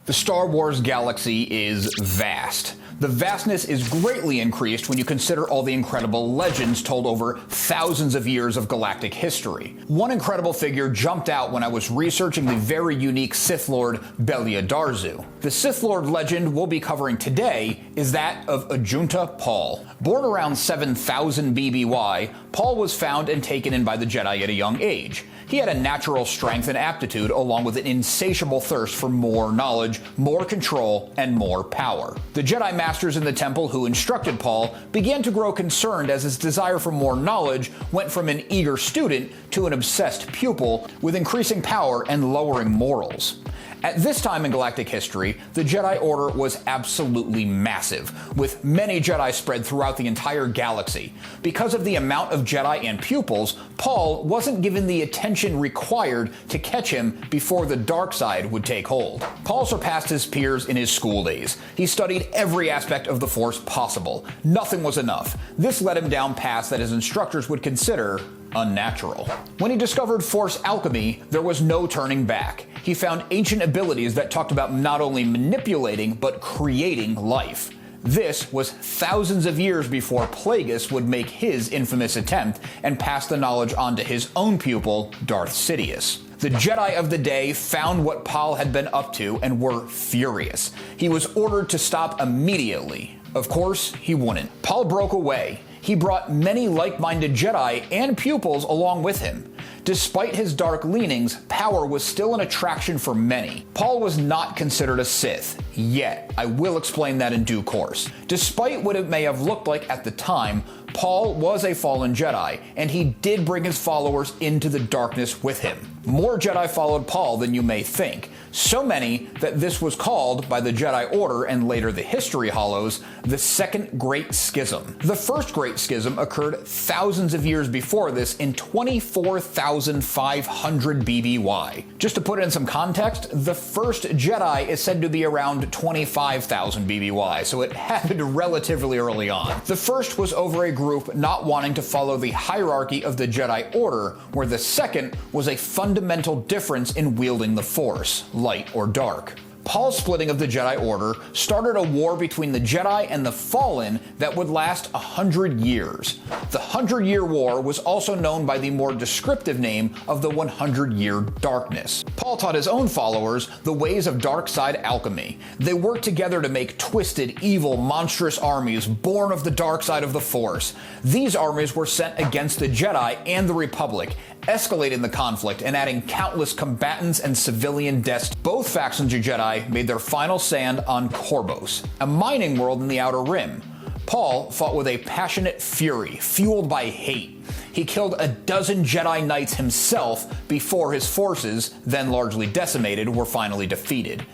The Star Wars galaxy is vast. The vastness is greatly increased when you consider all the incredible legends told over thousands of years of galactic history. One incredible figure jumped out when I was researching the very unique Sith Lord Belia Darzu. The Sith Lord legend we'll be covering today is that of Ajunta Pall. Born around 7000 BBY, Paul was found and taken in by the Jedi at a young age. He had a natural strength and aptitude along with an insatiable thirst for more knowledge, more control, and more power. The Jedi Masters in the temple who instructed Paul began to grow concerned as his desire for more knowledge went from an eager student to an obsessed pupil with increasing power and lowering morals. At this time in galactic history, the Jedi Order was absolutely massive, with many Jedi spread throughout the entire galaxy. Because of the amount of Jedi and pupils, Paul wasn't given the attention required to catch him before the dark side would take hold. Paul surpassed his peers in his school days. He studied every aspect of the Force possible. Nothing was enough. This led him down paths that his instructors would consider unnatural. When he discovered Force alchemy, there was no turning back. He found ancient abilities that talked about not only manipulating, but creating life. This was thousands of years before Plagueis would make his infamous attempt and pass the knowledge on to his own pupil, Darth Sidious. The Jedi of the day found what Paul had been up to and were furious. He was ordered to stop immediately. Of course, he wouldn't. Paul broke away. He brought many like-minded Jedi and pupils along with him. Despite his dark leanings, power was still an attraction for many. Paul was not considered a Sith, yet. I will explain that in due course. Despite what it may have looked like at the time, Paul was a fallen Jedi, and he did bring his followers into the darkness with him. More Jedi followed Paul than you may think. So many that this was called, by the Jedi Order and later the History Hollows, the Second Great Schism. The First Great Schism occurred thousands of years before this in 24,500 BBY. Just to put it in some context, the first Jedi is said to be around 25,000 BBY, so it happened relatively early on. The first was over a group not wanting to follow the hierarchy of the Jedi Order, where the second was a fundamental difference in wielding the Force, light or dark. Paul's splitting of the Jedi Order started a war between the Jedi and the Fallen that would last 100 years. The 100-Year War was also known by the more descriptive name of the 100-Year Darkness. Paul taught his own followers the ways of dark side alchemy. They worked together to make twisted, evil, monstrous armies born of the dark side of the Force. These armies were sent against the Jedi and the Republic, escalating the conflict and adding countless combatants and civilian deaths. Both factions of Jedi made their final stand on Korbos, a mining world in the Outer Rim. Paul fought with a passionate fury, fueled by hate. He killed a dozen Jedi Knights himself before his forces, then largely decimated, were finally defeated.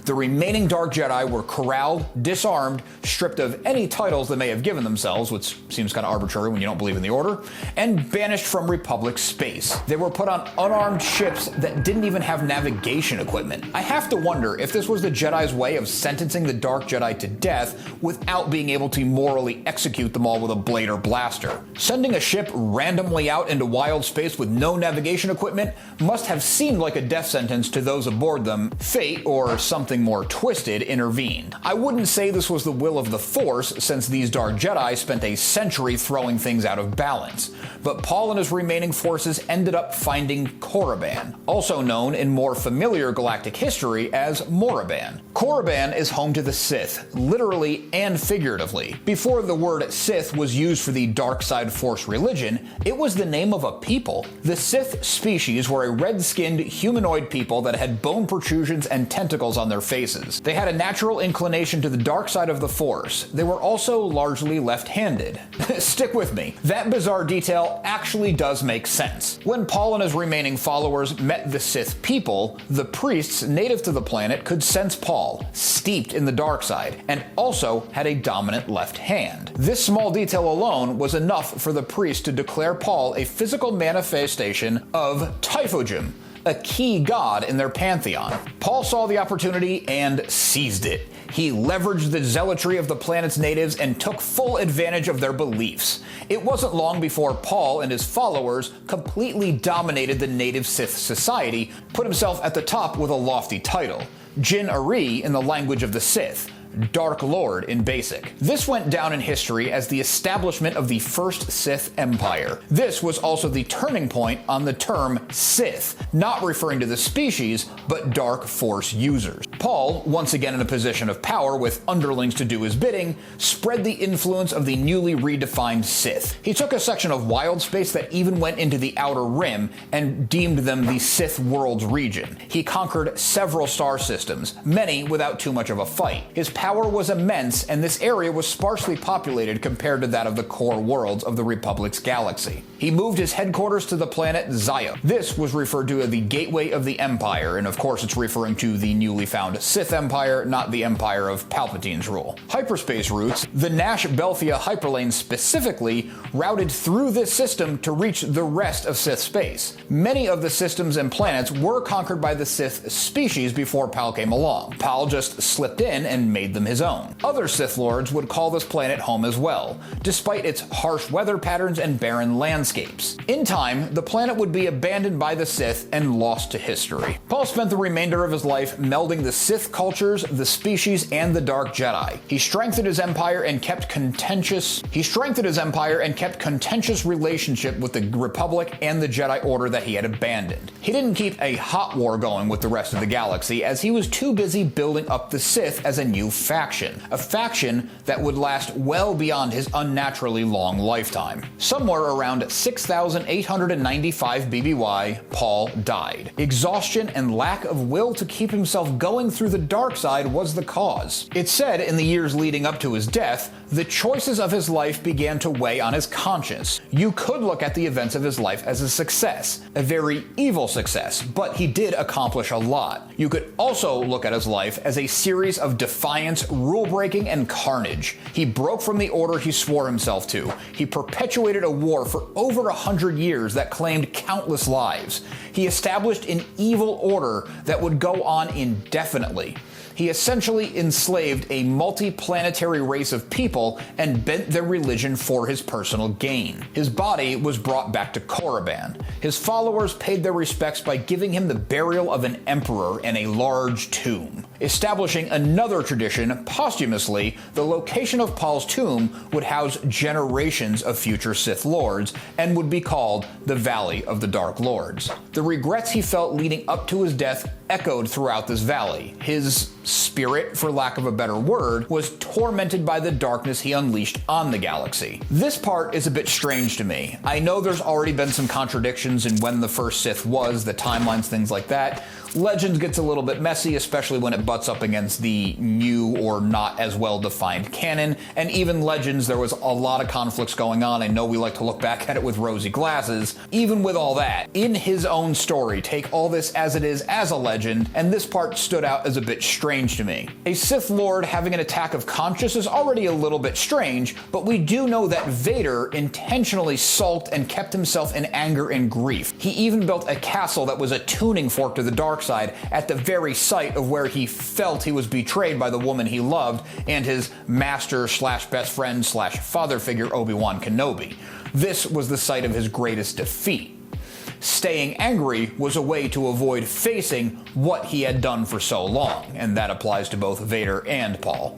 The remaining Dark Jedi were corralled, disarmed, stripped of any titles they may have given themselves, which seems kind of arbitrary when you don't believe in the Order, and banished from Republic space. They were put on unarmed ships that didn't even have navigation equipment. I have to wonder if this was the Jedi's way of sentencing the Dark Jedi to death without being able to morally execute them all with a blade or blaster. Sending a ship randomly out into wild space with no navigation equipment must have seemed like a death sentence to those aboard them. Fate, or something more twisted, intervened. I wouldn't say this was the will of the Force, since these Dark Jedi spent a century throwing things out of balance. But Paul and his remaining forces ended up finding Korriban, also known in more familiar galactic history as Moraban. Korriban is home to the Sith, literally and figuratively. Before the word Sith was used for the dark side Force religion, it was the name of a people. The Sith species were a red-skinned humanoid people that had bone protrusions and tentacles on their faces. They had a natural inclination to the dark side of the Force. They were also largely left-handed. Stick with me. That bizarre detail actually does make sense. When Paul and his remaining followers met the Sith people, the priests native to the planet could sense Paul, steeped in the dark side, and also had a dominant left hand. This small detail alone was enough for the priest to declare Paul a physical manifestation of Typhogem, a key god in their pantheon. Paul saw the opportunity and seized it. He leveraged the zealotry of the planet's natives and took full advantage of their beliefs. It wasn't long before Paul and his followers completely dominated the native Sith society, put himself at the top with a lofty title, Jin Ari in the language of the Sith, Dark Lord in basic. This went down in history as the establishment of the first Sith Empire. This was also the turning point on the term Sith, not referring to the species, but dark force users. Paul, once again in a position of power with underlings to do his bidding, spread the influence of the newly redefined Sith. He took a section of wild space that even went into the Outer Rim and deemed them the Sith Worlds region. He conquered several star systems, many without too much of a fight. His power was immense, and this area was sparsely populated compared to that of the core worlds of the Republic's galaxy. He moved his headquarters to the planet Zaya. This was referred to as the Gateway of the Empire, and of course it's referring to the newly found Sith Empire, not the Empire of Palpatine's rule. Hyperspace routes, the Nash Belphia hyperlane specifically, routed through this system to reach the rest of Sith space. Many of the systems and planets were conquered by the Sith species before Pal came along. Pal just slipped in and made them his own. Other Sith Lords would call this planet home as well, despite its harsh weather patterns and barren landscapes. In time, the planet would be abandoned by the Sith and lost to history. Paul spent the remainder of his life melding the Sith cultures, the species, and the Dark Jedi. He strengthened his empire and kept contentious relationship with the Republic and the Jedi Order that he had abandoned. He didn't keep a hot war going with the rest of the galaxy, as he was too busy building up the Sith as a new faction, a faction that would last well beyond his unnaturally long lifetime. Somewhere around 6,895 BBY, Paul died. Exhaustion and lack of will to keep himself going through the dark side was the cause. It's said in the years leading up to his death, the choices of his life began to weigh on his conscience. You could look at the events of his life as a success, a very evil success, but he did accomplish a lot. You could also look at his life as a series of defiance, rule-breaking, and carnage. He broke from the order he swore himself to. He perpetuated a war for over 100 years that claimed countless lives. He established an evil order that would go on indefinitely. He essentially enslaved a multi-planetary race of people and bent their religion for his personal gain. His body was brought back to Korriban. His followers paid their respects by giving him the burial of an emperor in a large tomb. Establishing another tradition, posthumously, the location of Paul's tomb would house generations of future Sith Lords and would be called the Valley of the Dark Lords. The regrets he felt leading up to his death echoed throughout this valley. His spirit, for lack of a better word, was tormented by the darkness he unleashed on the galaxy. This part is a bit strange to me. I know there's already been some contradictions in when the first Sith was, the timelines, things like that. Legends gets a little bit messy, especially when it butts up against the new or not as well-defined canon, and even Legends, there was a lot of conflicts going on. I know we like to look back at it with rosy glasses. Even with all that, in his own story, take all this as it is as a legend, and this part stood out as a bit strange to me. A Sith Lord having an attack of conscience is already a little bit strange, but we do know that Vader intentionally sulked and kept himself in anger and grief. He even built a castle that was a tuning fork to the dark side at the very site of where he felt he was betrayed by the woman he loved and his master slash best friend slash father figure Obi-Wan Kenobi. This was the site of his greatest defeat. Staying angry was a way to avoid facing what he had done for so long, and that applies to both Vader and Paul.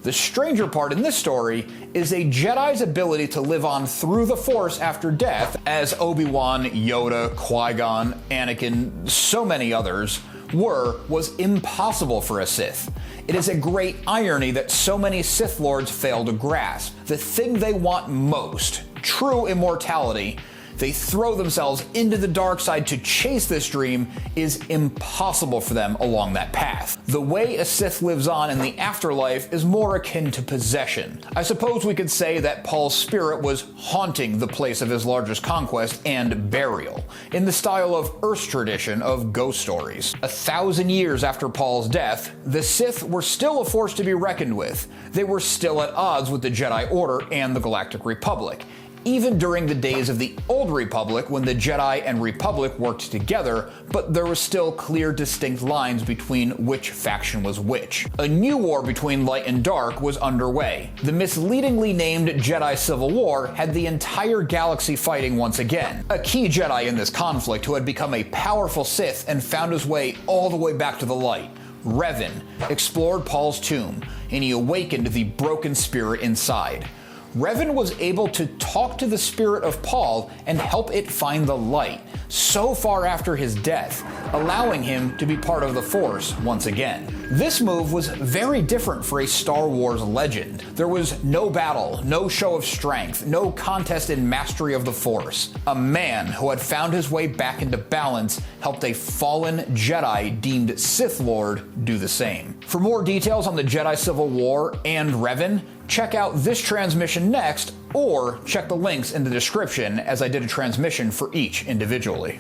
The stranger part in this story is a Jedi's ability to live on through the Force after death, as Obi-Wan, Yoda, Qui-Gon, Anakin, so many others was impossible for a Sith. It is a great irony that so many Sith Lords fail to grasp. The thing they want most, true immortality, they throw themselves into the dark side to chase this dream, is impossible for them along that path. The way a Sith lives on in the afterlife is more akin to possession. I suppose we could say that Paul's spirit was haunting the place of his largest conquest and burial, in the style of Earth's tradition of ghost stories. 1,000 years after Paul's death, the Sith were still a force to be reckoned with. They were still at odds with the Jedi Order and the Galactic Republic. even during the days of the Old Republic when the Jedi and Republic worked together, but there were still clear distinct lines between which faction was which. A new war between light and dark was underway. The misleadingly named Jedi Civil War had the entire galaxy fighting once again. A key Jedi in this conflict who had become a powerful Sith and found his way all the way back to the light, Revan, explored Pall's tomb, and he awakened the broken spirit inside. Revan was able to talk to the spirit of Pall and help it find the light, so far after his death, allowing him to be part of the Force once again. This move was very different for a Star Wars legend. There was no battle, no show of strength, no contest in mastery of the Force. A man who had found his way back into balance helped a fallen Jedi deemed Sith Lord do the same. For more details on the Jedi Civil War and Revan, check out this transmission next, or check the links in the description as I did a transmission for each individually.